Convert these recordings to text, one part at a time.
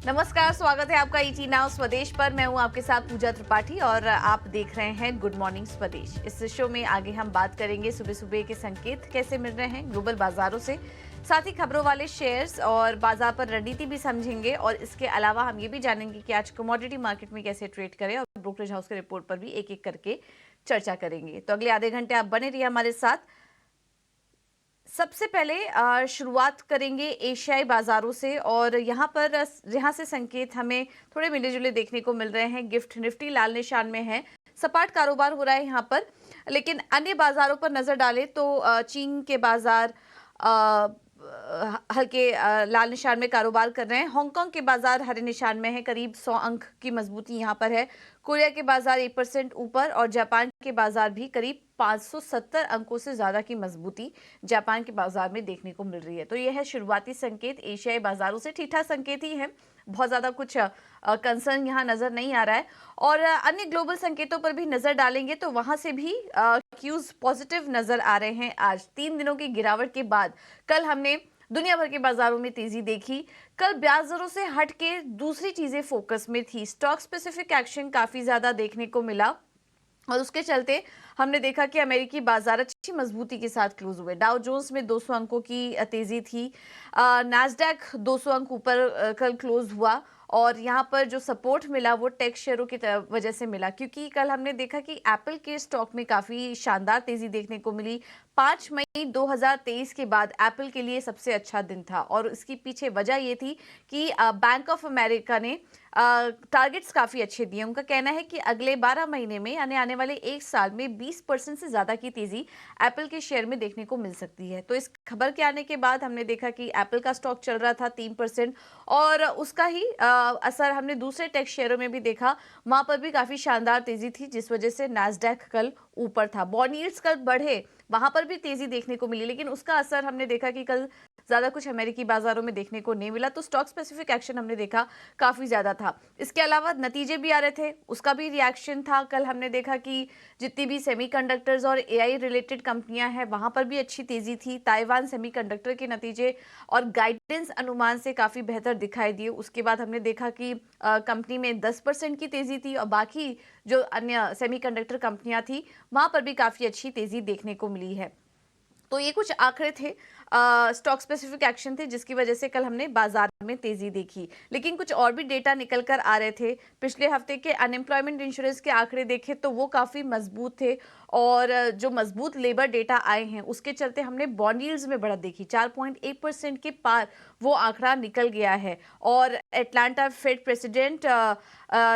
नमस्कार, स्वागत है आपका ईटी नाउ स्वदेश पर। मैं हूं आपके साथ पूजा त्रिपाठी और आप देख रहे हैं गुड मॉर्निंग स्वदेश। इस शो में आगे हम बात करेंगे सुबह सुबह के संकेत कैसे मिल रहे हैं ग्लोबल बाजारों से, साथ ही खबरों वाले शेयर्स और बाजार पर रणनीति भी समझेंगे। और इसके अलावा हम ये भी जानेंगे कि आज कमोडिटी मार्केट में कैसे ट्रेड करें और ब्रोकरेज हाउस के रिपोर्ट पर भी एक एक करके चर्चा करेंगे। तो अगले आधे घंटे आप बने रहिए हमारे साथ। सबसे पहले शुरुआत करेंगे एशियाई बाजारों से और यहाँ से संकेत हमें थोड़े मिले जुले देखने को मिल रहे हैं। गिफ्ट निफ्टी लाल निशान में है, सपाट कारोबार हो रहा है यहाँ पर। लेकिन अन्य बाजारों पर नजर डालें तो चीन के बाजार हल्के लाल निशान में कारोबार कर रहे हैं। हांगकांग के बाजार हरे निशान में है, करीब 100 अंक की मजबूती यहाँ पर है। कोरिया के बाजार 1% ऊपर और जापान के बाजार भी करीब 570 अंकों से ज्यादा की मजबूती जापान के बाजार में देखने को मिल रही है। तो यह है शुरुआती संकेत एशियाई बाजारों से। ठीक ठाक संकेत ही है, बहुत ज्यादा कुछ कंसर्न यहाँ नजर नहीं आ रहा है। और अन्य ग्लोबल संकेतों पर भी नजर डालेंगे तो वहां से भी क्यूज पॉजिटिव नजर आ रहे हैं। आज 3 दिनों की गिरावट के बाद कल हमने दुनिया भर के बाजारों में तेजी देखी। कल ब्याज दरों से हट के दूसरी चीजें फोकस में थी। स्टॉक स्पेसिफिक एक्शन काफी ज्यादा देखने को मिला और उसके चलते हमने देखा कि अमेरिकी बाजार अच्छी मजबूती के साथ क्लोज हुए। डाउ जोन्स में 200 अंकों की तेजी थी। नैस्डैक 200 अंक ऊपर कल क्लोज हुआ और यहाँ पर जो सपोर्ट मिला वो टेक शेयरों की वजह से मिला, क्योंकि कल हमने देखा कि एप्पल के स्टॉक में काफी शानदार तेजी देखने को मिली। 5 मई 2023 के बाद एप्पल के लिए सबसे अच्छा दिन था और इसकी पीछे वजह ये थी कि बैंक ऑफ अमेरिका ने टारगेट्स काफी अच्छे दिए। उनका कहना है कि अगले 12 महीने में यानी आने वाले एक साल में 20% से ज्यादा की तेजी एप्पल के शेयर में देखने को मिल सकती है। तो इस खबर के आने के बाद हमने देखा कि एप्पल का स्टॉक चल रहा था 3% और उसका ही असर हमने दूसरे टेक शेयरों में भी देखा। वहां पर भी काफी शानदार तेजी थी जिस वजह से नैस्डैक कल ऊपर था। बॉन्ड यील्ड्स कल बढ़े, वहां पर भी तेजी देखने को मिली, लेकिन उसका असर हमने देखा कि कल ज्यादा कुछ अमेरिकी बाजारों में देखने को नहीं मिला। तो स्टॉक स्पेसिफिक एक्शन हमने देखा काफी ज्यादा था। इसके अलावा नतीजे भी आ रहे थे, उसका भी रिएक्शन था। कल हमने देखा कि जितनी भी सेमीकंडक्टर्स और एआई रिलेटेड कंपनियां हैं वहां पर भी अच्छी तेजी थी। ताइवान सेमीकंडक्टर के नतीजे और गाइडेंस अनुमान से काफी बेहतर दिखाई दिए। उसके बाद हमने देखा कि कंपनी में 10% की तेजी थी और बाकी जो अन्य सेमीकंडक्टर कंपनियां थी वहां पर भी काफी अच्छी तेजी देखने को मिली है। तो ये कुछ आंकड़े थे, स्टॉक स्पेसिफिक एक्शन थे जिसकी वजह से कल हमने बाजार में तेजी देखी। लेकिन कुछ और भी डेटा निकल कर आ रहे थे। पिछले हफ्ते के अनएम्प्लॉयमेंट इंश्योरेंस के आंकड़े देखे तो वो काफी मजबूत थे और जो मजबूत लेबर डेटा आए हैं उसके चलते हमने बॉन्ड यील्ड्स में बढ़त देखी। 4.1% के पार वो आंकड़ा निकल गया है। और Atlanta Fed president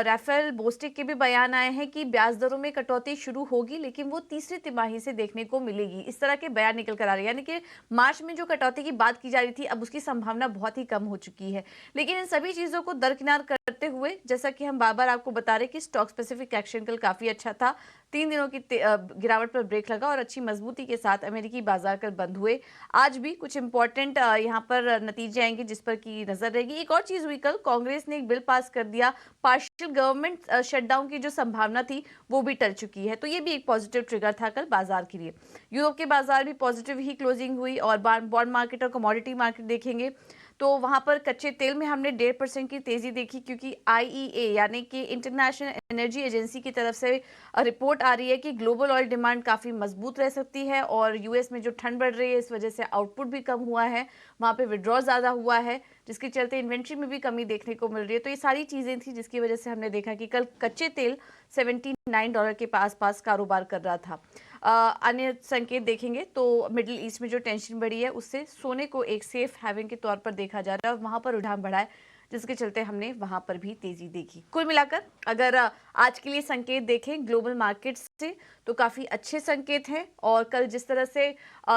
Raphael Bostic के भी बयान आए हैं कि ब्याज दरों में कटौती शुरू होगी लेकिन वो तीसरी तिमाही से देखने को मिलेगी। इस तरह के बयान निकल कर आ रहे हैं, यानी कि मार्च में जो कटौती की बात की जा रही थी अब उसकी संभावना बहुत ही कम हो चुकी है। लेकिन इन सभी चीजों को दरकिनार करते हुए जैसा कि हम बार बार आपको बता रहे कि स्टॉक स्पेसिफिक एक्शन कल काफी अच्छा था। 3 दिनों की गिरावट पर ब्रेक लगा और अच्छी मजबूती के साथ अमेरिकी बाजार कल बंद हुए। आज भी कुछ इंपॉर्टेंट यहाँ पर नतीजे आएंगे जिस पर की नजर रहेगी। एक और चीज हुई कल, कांग्रेस ने एक बिल पास कर दिया। पार्शियल गवर्नमेंट शटडाउन की जो संभावना थी वो भी टल चुकी है। तो ये भी एक पॉजिटिव ट्रिगर था कल बाजार के लिए। यूरोप के बाजार भी पॉजिटिव ही क्लोजिंग हुई और बॉन्ड मार्केट और कमोडिटी मार्केट देखेंगे तो वहां पर कच्चे तेल में हमने 1.5% की तेजी देखी, क्योंकि आईईए यानी कि इंटरनेशनल एनर्जी एजेंसी की तरफ से रिपोर्ट आ रही है कि ग्लोबल ऑयल डिमांड काफी मजबूत रह सकती है और यूएस में जो ठंड बढ़ रही है इस वजह से आउटपुट भी कम हुआ है, वहां पे विड्रॉ ज्यादा हुआ है जिसके चलते इन्वेंट्री में भी कमी देखने को मिल रही है। तो ये सारी चीजें थी जिसकी वजह से हमने देखा कि कल कच्चे तेल $79 के पास कारोबार कर रहा था। अन्य संकेत देखेंगे तो मिडिल ईस्ट में जो टेंशन बढ़ी है उससे सोने को एक सेफ हैवन के तौर पर देखा जा रहा है और वहां पर उठान बढ़ा है जिसके चलते हमने वहां पर भी तेजी देखी। कुल मिलाकर अगर आज के लिए संकेत देखें ग्लोबल मार्केट से तो काफी अच्छे संकेत हैं और कल जिस तरह से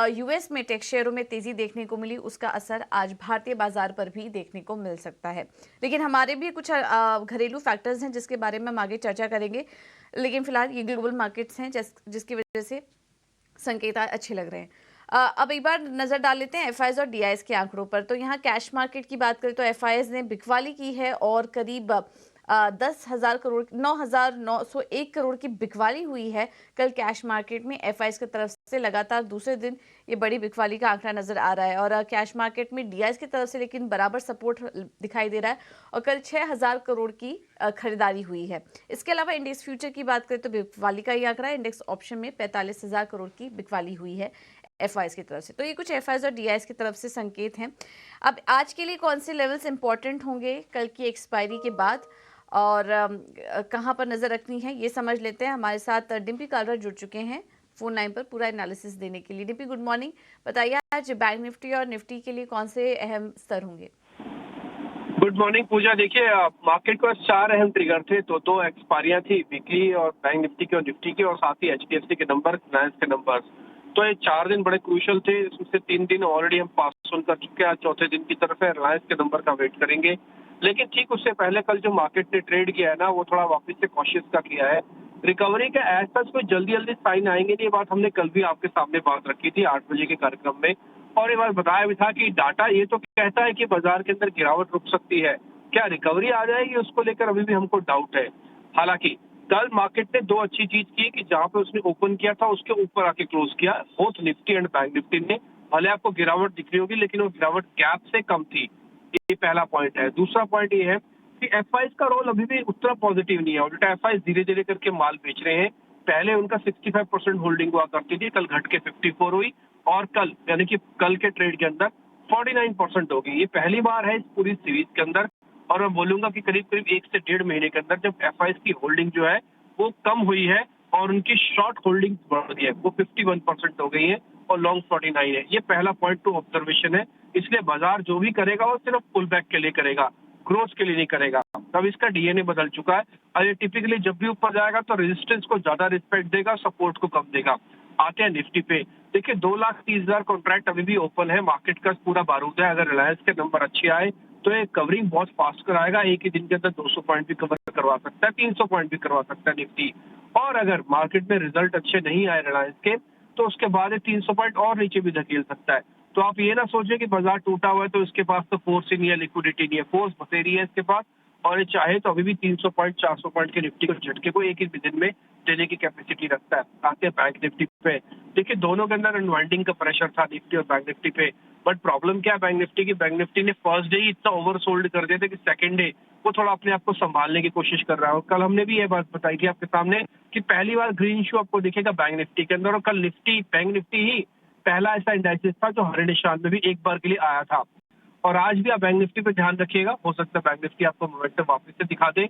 यूएस में टेक शेयरों में तेजी देखने को मिली उसका असर आज भारतीय बाजार पर भी देखने को मिल सकता है। लेकिन हमारे भी कुछ घरेलू फैक्टर्स हैं जिसके बारे में हम आगे चर्चा करेंगे। लेकिन फिलहाल ये ग्लोबल मार्केट्स हैं जिसकी वजह से संकेत अच्छे लग रहे हैं। अब एक बार नजर डाल लेते हैं एफआईएस और डीआईएस के आंकड़ों पर। तो यहाँ कैश मार्केट की बात करें तो एफआईएस ने बिकवाली की है और करीब 10,000 करोड़ 9,901 करोड़ की बिकवाली हुई है कल कैश मार्केट में एफआईज की तरफ से। लगातार दूसरे दिन ये बड़ी बिकवाली का आंकड़ा नजर आ रहा है और कैश मार्केट में डीआईज की तरफ से लेकिन बराबर सपोर्ट दिखाई दे रहा है और कल 6,000 करोड़ की खरीदारी हुई है। इसके अलावा इंडेक्स फ्यूचर की बात करें तो बिकवाली का ही आंकड़ा है। इंडेक्स ऑप्शन में 45,000 करोड़ की बिकवाली हुई है एफआईज की तरफ से। तो ये कुछ एफआईज और डीआईज की तरफ से संकेत हैं। अब आज के लिए कौन से लेवल्स इंपॉर्टेंट होंगे कल की एक्सपायरी के बाद और कहां पर नजर रखनी है ये समझ लेते हैं। हमारे साथ डिम्पी कालरा जुड़ चुके हैं फोन लाइन पर पूरा एनालिसिस देने के लिए। Dimpy, good morning. बताइए आज बैंक निफ्टी और निफ्टी के लिए कौन से अहम स्तर होंगे? गुड मॉर्निंग पूजा। देखिए, मार्केट के पास 4 अहम ट्रिगर थे। दो एक्सपायरियां थी, वीकली और बैंक निफ्टी की और निफ्टी की, और साथ ही एचडीएफसी के नंबर, रिलायंस के नंबर। तो ये 4 दिन बड़े क्रूशियल थे। इसमें से 3 दिन ऑलरेडी हम पास ऑन कर चुके हैं। आज चौथे दिन की तरफ है, रिलायंस के नंबर का वेट करेंगे। लेकिन ठीक उससे पहले कल जो मार्केट ने ट्रेड किया है ना, वो थोड़ा वापस से कॉशियस का किया है। रिकवरी के एज सच कोई जल्दी साइन आएंगे नहीं। ये बात हमने कल भी आपके सामने बात रखी थी 8 बजे के कार्यक्रम में, और ये बात बताया भी था कि डाटा ये तो कहता है कि बाजार के अंदर गिरावट रुक सकती है। क्या रिकवरी आ जाएगी उसको लेकर अभी भी हमको डाउट है। हालांकि कल मार्केट ने 2 अच्छी चीज की कि जहां पे उसने ओपन किया था उसके ऊपर आके क्लोज किया, both Nifty and bank Nifty ने। भले आपको गिरावट दिख रही होगी लेकिन वो गिरावट गैप से कम थी। ये पहला पॉइंट है। दूसरा पॉइंट ये है कि एफआईज का रोल अभी भी उतना पॉजिटिव नहीं है। उल्टा एफआईज धीरे धीरे करके माल बेच रहे हैं। पहले उनका 65% होल्डिंग हुआ करती थी, कल घट के 54 हुई, और कल यानी कि कल के ट्रेड के अंदर 49% हो गई। ये पहली बार है इस पूरी सीरीज के अंदर, और मैं बोलूंगा कि करीब करीब 1 से 1.5 महीने के अंदर जब एफआईज की होल्डिंग जो है वो कम हुई है और उनकी शॉर्ट होल्डिंग बढ़ गई है, वो 51% हो गई है और लॉन्ग 49 है। ये पहला पॉइंट टू ऑब्जर्वेशन है। इसलिए बाजार जो भी करेगा वो सिर्फ पुल बैक के लिए करेगा, ग्रोथ के लिए नहीं करेगा। तब इसका डीएनए बदल चुका है और ये टिपिकली जब भी ऊपर जाएगा तो रेजिस्टेंस को ज्यादा रिस्पेक्ट देगा, सपोर्ट को कम देगा। आते हैं निफ्टी पे। देखिए, 2,30,000 कॉन्ट्रैक्ट अभी भी ओपन है। मार्केट का पूरा बारूद है। अगर रिलायंस के नंबर अच्छे आए तो ये कवरिंग बहुत फास्ट कराएगा। एक ही दिन के अंदर 200 पॉइंट भी कवर करवा सकता है, 300 पॉइंट भी करवा सकता है निफ्टी। और अगर मार्केट में रिजल्ट अच्छे नहीं आए रिलायंस के तो उसके बाद 300 पॉइंट और नीचे भी धकेल सकता है। तो आप ये ना सोचिए कि बाजार टूटा हुआ है तो इसके पास तो फोर्स ही नहीं है, लिक्विडिटी नहीं है। फोर्स बतेरी है इसके पास, और ये चाहे तो अभी भी 300 पॉइंट 400 पॉइंट के निफ्टी को झटके को एक ही दिन में देने की कैपेसिटी रखता है। आते हैं बैंक निफ्टी पे। देखिए, दोनों के अंदर अनवाइंडिंग का प्रेशर था, निफ्टी और बैंक निफ्टी पे। बट प्रॉब्लम क्या है बैंक निफ्टी की? बैंक निफ्टी ने फर्स्ट डे ही इतना ओवर सोल्ड कर दिया था कि सेकंड डे वो थोड़ा अपने आप को संभालने की कोशिश कर रहा है। और कल हमने भी ये बात बताई थी आपके सामने कि पहली बार ग्रीन शू आपको दिखेगा बैंक निफ्टी के अंदर, और कल निफ्टी बैंक निफ्टी ही पहला ऐसा इंडाइसिस था जो हरे निशान में भी एक बार के लिए आया था। और आज भी आप बैंक निफ्टी पे ध्यान रखिएगा, हो सकता है बैंक निफ्टी आपको मोमेंटम वापस से दिखा दे।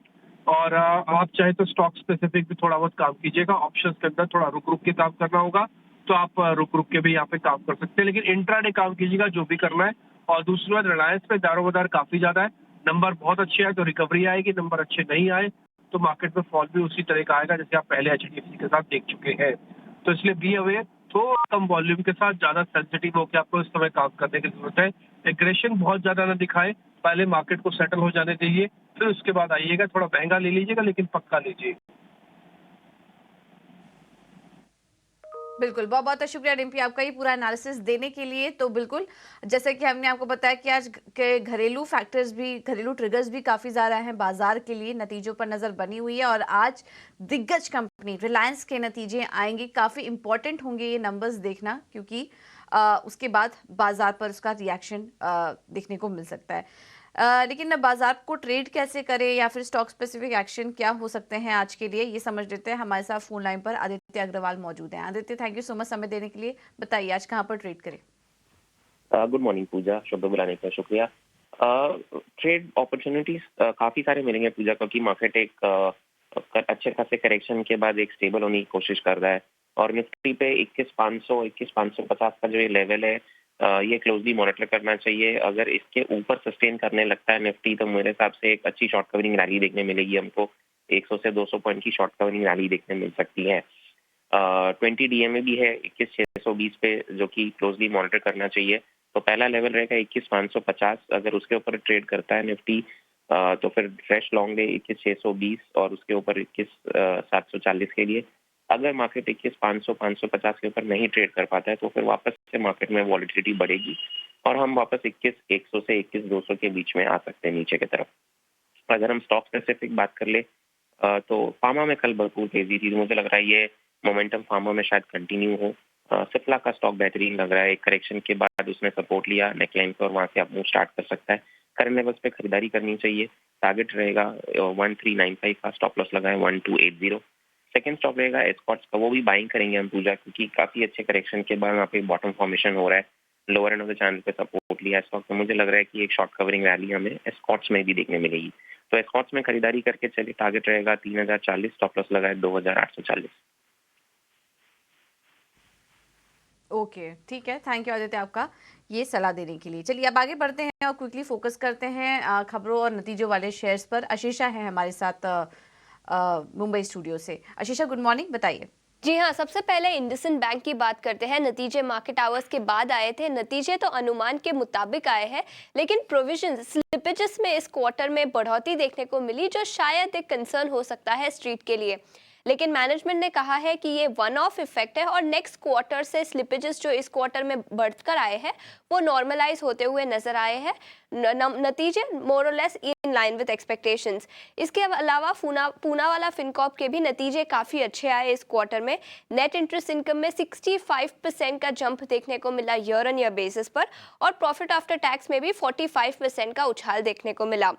और आप चाहे तो स्टॉक स्पेसिफिक भी थोड़ा बहुत काम कीजिएगा। ऑप्शंस के अंदर थोड़ा रुक रुक के काम करना होगा, तो आप रुक रुक के भी यहाँ पे काम कर सकते हैं, लेकिन इंट्राडे काम कीजिएगा जो भी करना है। और दूसरी बात, रिलायंस पे दारोमदार काफी ज्यादा है। नंबर बहुत अच्छे आए तो रिकवरी आएगी, नंबर अच्छे नहीं आए तो मार्केट में फॉल भी उसी तरह का आएगा जैसे आप पहले एचडीएफसी के साथ देख चुके हैं। तो इसलिए बी अवेयर, थोड़ा कम वॉल्यूम के साथ ज्यादा सेंसिटिव होकर आपको इस समय काम करने की जरूरत है। एग्रेशन बहुत ज्यादा ना दिखाए, पहले मार्केट को सेटल हो जाने दीजिए, फिर उसके बाद आइएगा। थोड़ा महंगा ले लीजिएगा लेकिन पक्का लीजिए। बिल्कुल, बहुत बहुत शुक्रिया डिम्पी आपका ये पूरा एनालिसिस देने के लिए। तो बिल्कुल, जैसे कि हमने आपको बताया कि आज के घरेलू फैक्टर्स भी, घरेलू ट्रिगर्स भी काफ़ी ज़्यादा हैं बाजार के लिए, नतीजों पर नज़र बनी हुई है। और आज दिग्गज कंपनी रिलायंस के नतीजे आएंगे, काफ़ी इंपॉर्टेंट होंगे ये नंबर्स देखना, क्योंकि उसके बाद बाजार पर उसका रिएक्शन देखने को मिल सकता है। लेकिन बाजार को ट्रेड कैसे करें या फिर स्टॉक स्पेसिफिक एक्शन क्या हो सकते हैं आज के लिए, ये समझ लेते हैं। हमारे साथ फोन लाइन पर आदित्य अग्रवाल मौजूद हैं। Aditya, thank you so much समय देने के लिए। बताइए आज कहाँ पर ट्रेड करें? गुड मॉर्निंग पूजा, शब्द बुलाने का शुक्रिया। ट्रेड अपॉर्चुनिटीज काफी सारे मिलेंगे पूजा, क्योंकि मार्केट एक अच्छे खासे करेक्शन के बाद एक स्टेबल होने की कोशिश कर रहा है। और निफ्टी पे 21,500 21,550 का जो ये लेवल है, ये क्लोजली मॉनिटर करना चाहिए। अगर इसके ऊपर सस्टेन करने लगता है निफ्टी तो मेरे हिसाब से एक अच्छी शॉर्ट कवरिंग रैली देखने मिलेगी हमको। 100 से 200 पॉइंट की शॉर्ट कवरिंग रैली देखने मिल सकती है। 20 डीएमए भी है 21,620 पे, जो कि क्लोजली मॉनिटर करना चाहिए। तो पहला लेवल रहेगा 21,550। अगर उसके ऊपर ट्रेड करता है निफ्टी तो फिर फ्रेश लॉन्ग डे 21,620 और उसके ऊपर 21,740 के लिए। अगर मार्केट 21,500 550 के ऊपर नहीं ट्रेड कर पाता है तो फिर वापस से मार्केट में वॉलिटिलिटी बढ़ेगी और हम वापस 21,100 से 21,200 के बीच में आ सकते हैं नीचे की तरफ। अगर हम स्टॉक स्पेसिफिक बात कर ले तो फार्मा में कल भरपूर तेजी थी, तो मुझे लग रहा है ये मोमेंटम फार्मा में शायद कंटिन्यू हो। सिप्ला का स्टॉक बेहतरीन लग रहा है, एक करेक्शन के बाद उसने सपोर्ट लिया नेकलाइन पे और वहां से अब मूव स्टार्ट कर सकता है। करंट लेवल्स पे खरीदारी करनी चाहिए। टारगेट रहेगा 1395 का, स्टॉप लॉस लगा है 1280। सेकंड स्टॉक रहेगा एस्कॉर्ट्स का, वो भी बाइंग करेंगे हम पूजा, क्योंकि काफी अच्छे करेक्शन के बाद वहाँ पे बॉटम फॉर्मेशन हो रहा है। Lower end of the channel पे सपोर्ट लिया स्टॉक, तो मुझे लग रहा है कि एक शॉर्ट कवरिंग रैली हमें एस्कॉर्ट्स में भी देखने मिलेगी। तो एस्कॉर्ट्स में खरीदारी करके चलिए, टारगेट रहेगा 3040, स्टॉप लॉस लगा है 2840। ओके, ठीक है। थैंक यू आदित्य आपका ये सलाह देने के लिए। चलिए अब आगे बढ़ते हैं और क्विकली फोकस करते हैं खबरों और नतीजों वाले शेयर्स पर। आशीषा है हमारे साथ मुंबई स्टूडियो से। आशीषा, गुड मॉर्निंग, बताइए। जी हाँ, सबसे पहले इंडसइंड बैंक की बात करते हैं। नतीजे मार्केट आवर्स के बाद आए थे। नतीजे तो अनुमान के मुताबिक आए हैं, लेकिन प्रोविजन स्लिपेजेस में इस क्वार्टर में बढ़ोतरी देखने को मिली, जो शायद एक कंसर्न हो सकता है स्ट्रीट के लिए। लेकिन मैनेजमेंट ने कहा है कि ये वन ऑफ इफेक्ट है और नेक्स्ट क्वार्टर से स्लिपेजेस जो इस क्वार्टर में बढ़कर आए हैं वो नॉर्मलाइज होते हुए नजर आए हैं। नतीजे मोर और less in line with expectations. इसके अलावा पूनावाला फिनकॉर्प के भी नतीजे काफ़ी अच्छे आए इस क्वार्टर में। नेट इंटरेस्ट इनकम में 65% का जंप देखने को मिला ईयर ऑन ईयर बेसिस पर, और प्रॉफिट आफ्टर टैक्स में भी 45% का उछाल देखने को मिला।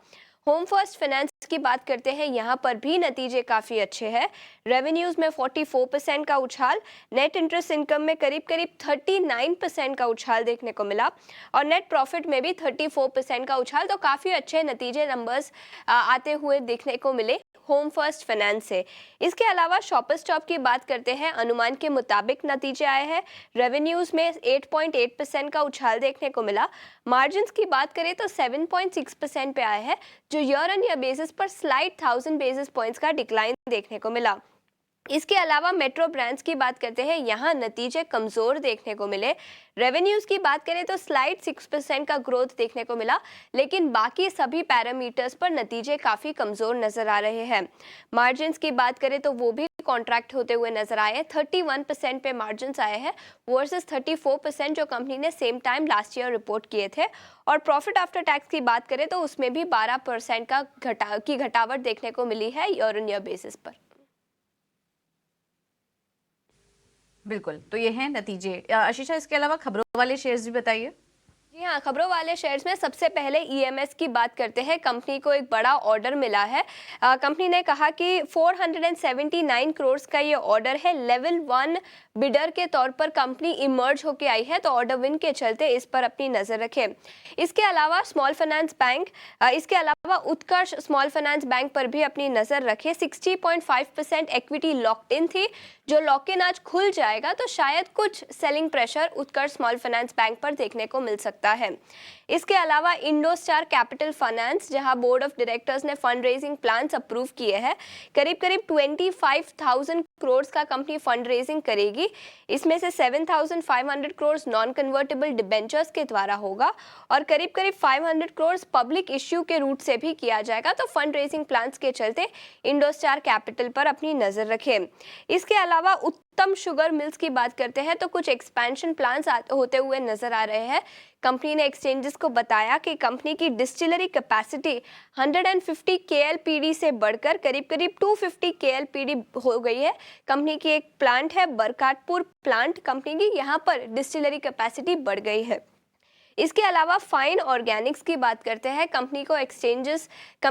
होम फर्स्ट फाइनेंस की बात करते हैं, यहाँ पर भी नतीजे काफ़ी अच्छे हैं। रेवेन्यूज़ में 44% का उछाल, नेट इंटरेस्ट इनकम में करीब करीब 39% का उछाल देखने को मिला, और नेट प्रॉफिट में भी 34% का उछाल। तो काफ़ी अच्छे नतीजे नंबर्स आते हुए देखने को मिले होम फर्स्ट फाइनेंस से। इसके अलावा शॉपर्स स्टॉप की बात करते हैं, अनुमान के मुताबिक नतीजे आए हैं। रेवेन्यूज़ में 8.8% का उछाल देखने को मिला। मार्जिन्स की बात करें तो 7.6% पे आए हैं, जो ईयर ऑन ईयर बेसिस पर स्लाइड 1000 बेसिस पॉइंट्स का डिक्लाइन देखने को मिला। इसके अलावा मेट्रो ब्रांड्स की बात करते हैं, यहाँ नतीजे कमज़ोर देखने को मिले। रेवेन्यूज़ की बात करें तो स्लाइड 6% का ग्रोथ देखने को मिला, लेकिन बाकी सभी पैरामीटर्स पर नतीजे काफ़ी कमज़ोर नज़र आ रहे हैं। मार्जिन्स की बात करें तो वो भी कॉन्ट्रैक्ट होते हुए नजर आए हैं। 31% पे मार्जिन्स आए हैं वर्सेस 34% जो कंपनी ने same time last year report किए थे। और प्रॉफिट आफ्टर टैक्स की बात करें तो उसमें भी 12% की घटावट देखने को मिली है ईयर ऑन ईयर बेसिस पर। बिल्कुल, तो ये हैं नतीजे। आशीषा, इसके अलावा खबरों वाले शेयर्स भी बताइए। जी हाँ, खबरों वाले शेयर्स में सबसे पहले ईएमएस की बात करते हैं। कंपनी को एक बड़ा ऑर्डर मिला है। कंपनी ने कहा कि 479 करोड़ का ये ऑर्डर है। लेवल 1 बिडर के तौर पर कंपनी इमर्ज होकर आई है, तो ऑर्डर विन के चलते इस पर अपनी नज़र रखें। इसके अलावा इसके अलावा उत्कर्ष स्मॉल फाइनेंस बैंक पर भी अपनी नज़र रखें। 60.5% इक्विटी लॉक्ड इन थी, जो लॉक इन आज खुल जाएगा तो शायद कुछ सेलिंग प्रेशर उत्कर्ष स्मॉल फाइनेंस बैंक पर देखने को मिल सकता है। इसके अलावा इंडोस्टार कैपिटल फाइनेंस, जहां बोर्ड ऑफ डायरेक्टर्स ने फंड रेजिंग प्लान्स अप्रूव किए हैं, करीब 25,000 करोड़ का कंपनी फंड रेजिंग करेगी। इसमें से 7,500 करोड़ नॉन कन्वर्टेबल डिबेंचर्स के द्वारा होगा और करीब 500 करोड़ पब्लिक इश्यू के रूट से भी किया जाएगा। तो फंड रेजिंग प्लान्स के चलते इंडोस्टार कैपिटल पर अपनी नजर रखें। इसके अलावा उत्तम शुगर मिल्स की बात करते हैं तो कुछ एक्सपेंशन प्लान्स होते हुए नजर आ रहे हैं। कंपनी ने एक्सचेंजेस को बताया कि कंपनी की डिस्टिलरी कैपेसिटी 150 KLPD से बढ़कर करीब 250 KLPD हो गई है। कंपनी की एक प्लांट है बरकातपुर प्लांट, कंपनी की यहाँ पर डिस्टिलरी कैपेसिटी बढ़ गई है। इसके अलावा फाइन ऑर्गेनिक्स की बात करते हैं। कंपनी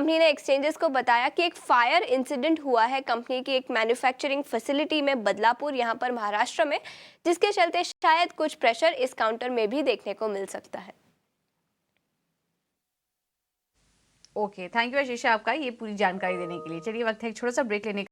ने एक्सचेंजेस को बताया कि एक फायर इंसिडेंट हुआ है कंपनी की एक मैन्युफैक्चरिंग फैसिलिटी में बदलापुर, यहाँ पर महाराष्ट्र में, जिसके चलते शायद कुछ प्रेशर इस काउंटर में भी देखने को मिल सकता है। ओके, थैंक यू आशीषा आपका ये पूरी जानकारी देने के लिए। चलिए वक्त है एक छोटा सा ब्रेक लेने का।